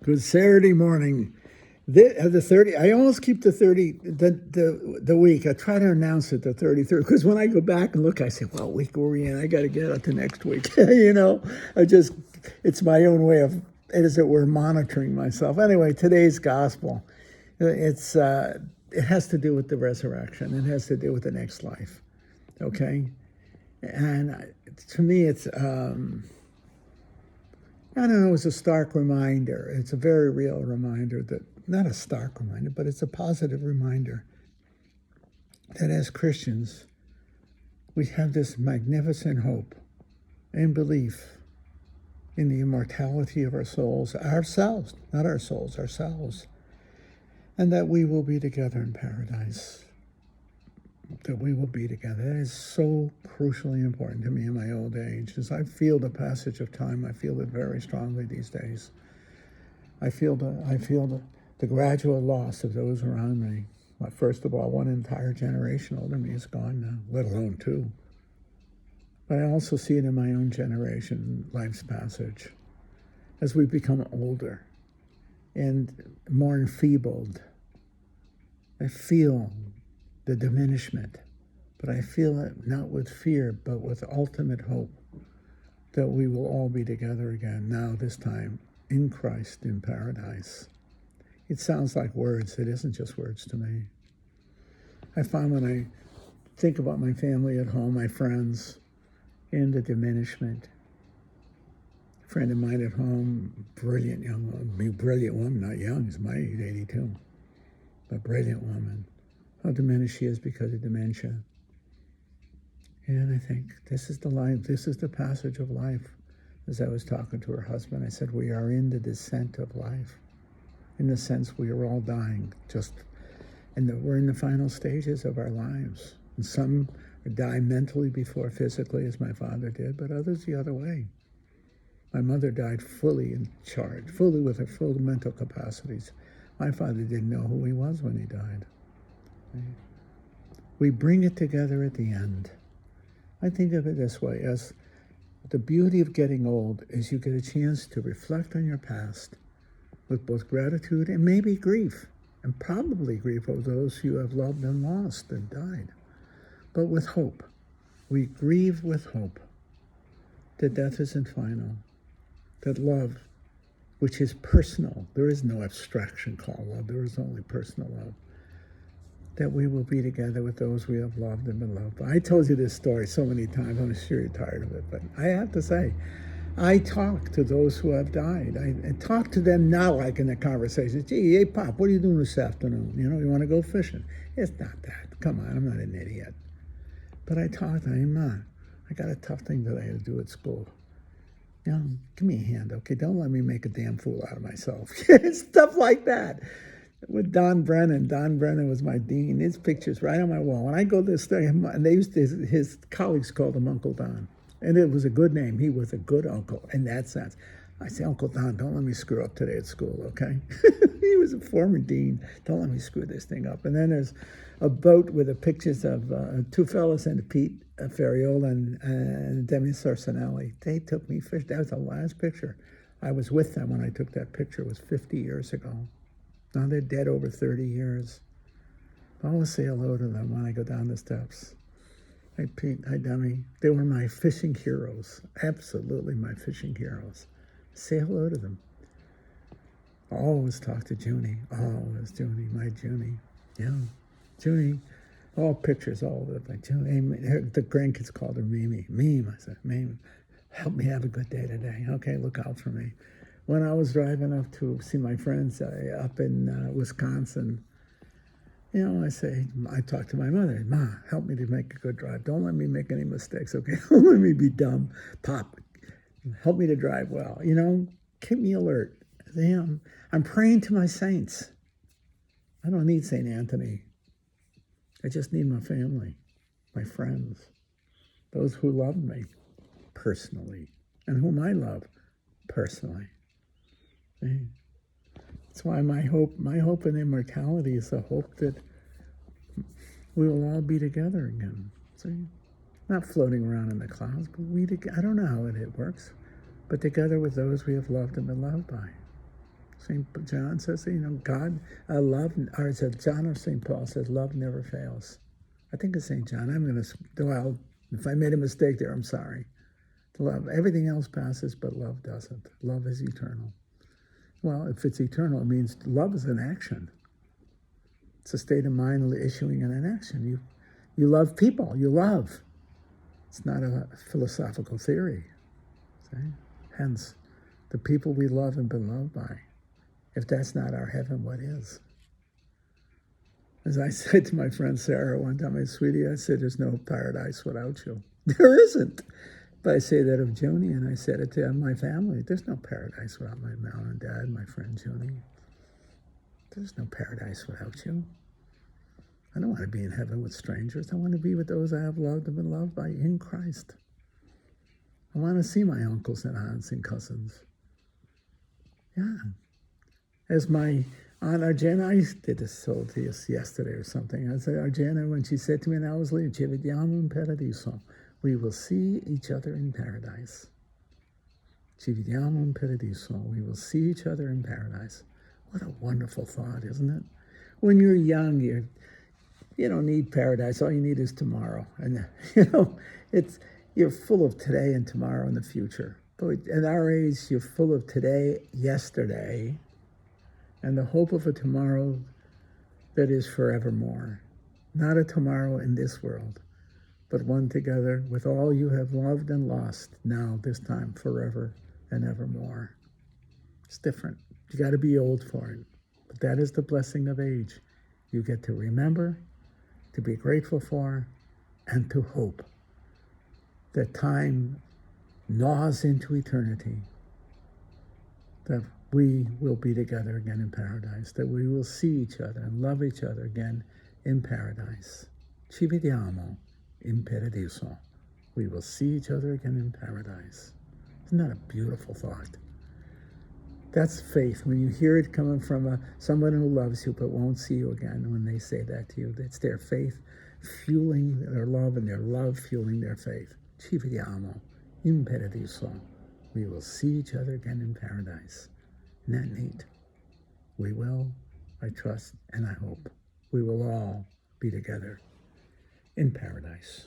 Good Saturday morning. The 30, I almost keep the 30, the week. I try to announce it the 33rd because when I go back and look, I say, well, week were we in? I got to get out to next week. It's my own way of, as it were, monitoring myself. Anyway, today's gospel, it has to do with the resurrection. It has to do with the next life, okay? And to me, I don't know, it's a stark reminder. It's a very real reminder that, not a stark reminder, but it's a positive reminder that as Christians, we have this magnificent hope and belief in the immortality of our souls, ourselves, not our souls, ourselves, and that we will be together in paradise. That we will be together. That is so crucially important to me in my old age. As I feel the passage of time, I feel it very strongly these days. I feel the gradual loss of those around me. Well, first of all, one entire generation older than me is gone now, let alone two. But I also see it in my own generation, life's passage. As we become older and more enfeebled, I feel the diminishment, but I feel it not with fear, but with ultimate hope that we will all be together again, now this time, in Christ, in paradise. It sounds like words. It isn't just words to me. I find when I think about my family at home, my friends, and the diminishment. A friend of mine at home, brilliant woman, not young, is my age, 82, but brilliant woman. How diminished she is because of dementia. And I think this is the life, this is the passage of life. As I was talking to her husband, I said, we are in the descent of life. In the sense we are all dying, and that we're in the final stages of our lives. And some die mentally before physically, as my father did, but others the other way. My mother died fully in charge, fully with her full mental capacities. My father didn't know who he was when he died. We bring it together at the end. I think of it this way, as the beauty of getting old is you get a chance to reflect on your past with both gratitude and maybe grief, and probably grief of those you have loved and lost and died, but with hope. We grieve with hope that death isn't final, that love, which is personal, there is no abstraction called love, there is only personal love, that we will be together with those we have loved and been loved by. I told you this story so many times, I'm sure you're tired of it, but I have to say, I talk to those who have died. I talk to them not like in a conversation. Gee, hey, Pop, what are you doing this afternoon? You want to go fishing? It's not that. Come on, I'm not an idiot. But I talk to them, Ma, I got a tough thing that I had to do at school. Give me a hand, okay? Don't let me make a damn fool out of myself. Stuff like that. With Don Brennan was my dean. His picture's right on my wall. When I go to this thing, and his colleagues called him Uncle Don. And it was a good name. He was a good uncle in that sense. I say, Uncle Don, don't let me screw up today at school, okay? He was a former dean. Don't let me screw this thing up. And then there's a boat with the pictures of two fellas and Pete Ferriola and Demi Sarsanelli. They took me fishing. That was the last picture. I was with them when I took that picture. It was 50 years ago. Now they're dead over 30 years. I always say hello to them when I go down the steps. Hi, Pete. Hi, Demi. They were my fishing heroes. Absolutely my fishing heroes. Say hello to them. Always talk to Junie. Always Junie. My Junie. Yeah. Junie. All pictures, all of it. Like Junie. The grandkids called her Mimi. Meme. I said, Meme, help me have a good day today. Okay, look out for me. When I was driving up to see my friends up in Wisconsin, I talk to my mother, Ma, help me to make a good drive. Don't let me make any mistakes, okay? Don't let me be dumb. Pop, help me to drive well. Keep me alert. I'm praying to my saints. I don't need St. Anthony. I just need my family, my friends, those who love me personally, and whom I love personally. That's why my hope in immortality is the hope that we will all be together again. See, not floating around in the clouds, but I don't know how it works, but together with those we have loved and been loved by. St. John says, God, love, or is it John or St. Paul says, love never fails. I think it's St. John. I'm going to, if I made a mistake there, I'm sorry. Love, everything else passes, but love doesn't. Love is eternal. Well, if it's eternal, it means love is an action. It's a state of mind issuing in an action. You love people. You love. It's not a philosophical theory. See? Hence, the people we love and been loved by. If that's not our heaven, what is? As I said to my friend Sarah one time, my sweetie, I said, there's no paradise without you. There isn't. But I say that of Joni, and I said it to my family. There's no paradise without my mom and dad, my friend Joni. There's no paradise without you. I don't want to be in heaven with strangers. I want to be with those I have loved and been loved by in Christ. I want to see my uncles and aunts and cousins. Yeah. As my Aunt Arjana, I did this told to you yesterday or something. I said, Arjana, when she said to me, and I was leaving, "Ci vediamo in paradiso." We will see each other in paradise. Ci vediamo in paradiso. We will see each other in paradise. What a wonderful thought, isn't it? When you're young, you don't need paradise. All you need is tomorrow. And, you're full of today and tomorrow and the future. But at our age, you're full of today, yesterday, and the hope of a tomorrow that is forevermore. Not a tomorrow in this world, but one together with all you have loved and lost, now, this time, forever and evermore. It's different. You got to be old for it. But that is the blessing of age. You get to remember, to be grateful for, and to hope that time gnaws into eternity, that we will be together again in paradise, that we will see each other and love each other again in paradise. Ci vediamo in paradiso. We will see each other again in paradise. Isn't that a beautiful thought? That's faith. When you hear it coming from someone who loves you but won't see you again, when they say that to you, it's their faith fueling their love and their love fueling their faith. Ci vediamo in paradiso. We will see each other again in paradise. Isn't that neat? We will, I trust, and I hope. We will all be together in paradise.